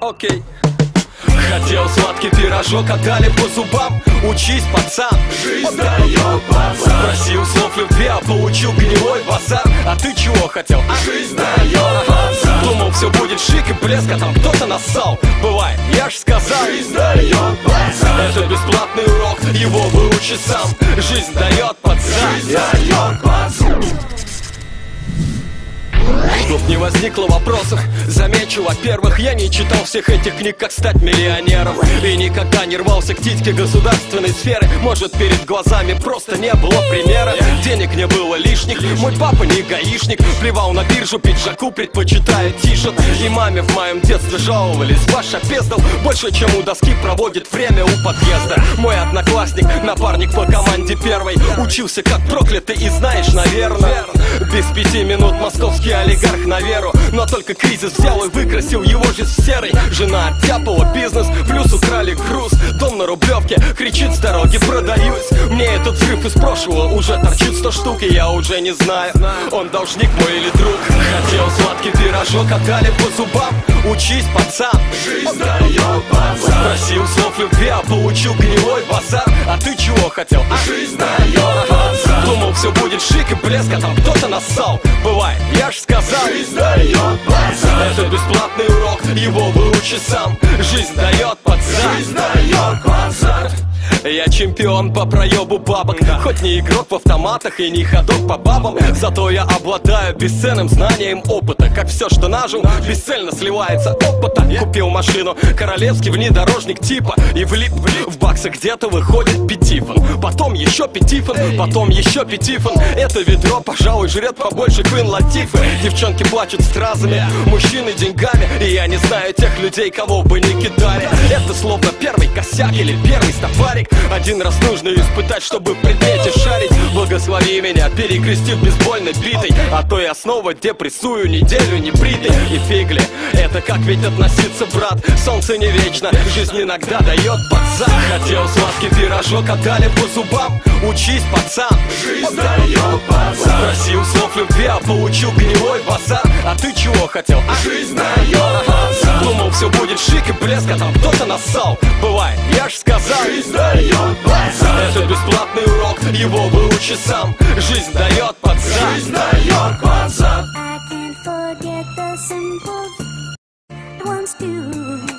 Окей. Хотел сладкий пирожок, отдали по зубам. Учись, пацан, жизнь дает базар. Просил слов любви, а получил гнилой базар. А ты чего хотел? Жизнь дает базар. Думал, все будет шик и блеск, а там кто-то нассал. Бывает, я ж сказал, жизнь дает базар. Это бесплатный урок, его выучи сам. Жизнь дает пацан. Жизнь дает базар. Чтоб не возникло вопросов, замечу, во-первых, я не читал всех этих книг, как стать миллионером. И никогда не рвался к титьке государственной сферы. Может, перед глазами просто не было примера. Денег не было лишних, мой папа не гаишник. Плевал на биржу, пиджаку предпочитая тишет. И маме в моем детстве жаловались: ваш опездал больше, чем у доски проводит время у подъезда. Мой одноклассник, напарник по команде первой, учился как проклятый и знаешь, наверное, без 5 минут московский олигарх на веру. Но только кризис взял и выкрасил его жизнь в серый. Жена оттяпала бизнес, плюс украли груз. Дом на Рублевке, кричит с дороги: продаюсь. Мне этот взрыв из прошлого уже торчит 100 штук, и я уже не знаю, он должник мой или друг. Хотел сладкий пирожок, отдали по зубам. Учись, пацан, жизнь дает базар. Просил слов любви, а получил гнилой базар. А ты чего хотел? Жизнь дает базар. Думал, все будет шик и блеск, а там кто-то нассал. Бывает, я ж сказал, жизнь дает базар. Это бесплатный урок, его выучи сам. Жизнь дает пацан. Жизнь дает базар. Я чемпион по проебу бабок. Хоть не игрок в автоматах и не ходок по бабам, зато я обладаю бесценным знанием опыта. Как все, что нажил, бесцельно сливается опыта. Купил машину, королевский внедорожник типа, и влип в баксах где-то выходит пятифон. Потом еще пятифон, потом еще пятифон. Это ведро, пожалуй, жрет побольше Квин Латифы. Девчонки плачут стразами, мужчины деньгами. И я не знаю тех людей, кого бы не кидали. Это словно первый косяк или первый стопарик. Один раз нужно испытать, чтобы в предмете шарить. Благослови меня, перекрестив бейсбольной битой, а то я снова депрессую неделю небритой. И фигли, это как ведь относиться, брат? Солнце не вечно, жизнь иногда дает пацан. Хотел сладкий пирожок, отдали по зубам. Учись, пацан, жизнь дает базар. Просил слов любви, а получил гнилой базар. А ты чего хотел? Жизнь дает базар. Думал, все будет шик и блеск, а там кто-то нассал. Бывает, я ж сказал, жизнь дает базар. Это бесплатный урок, его выучи сам. Жизнь дает пацан. Жизнь дает базар. I can't forget the simple ones too.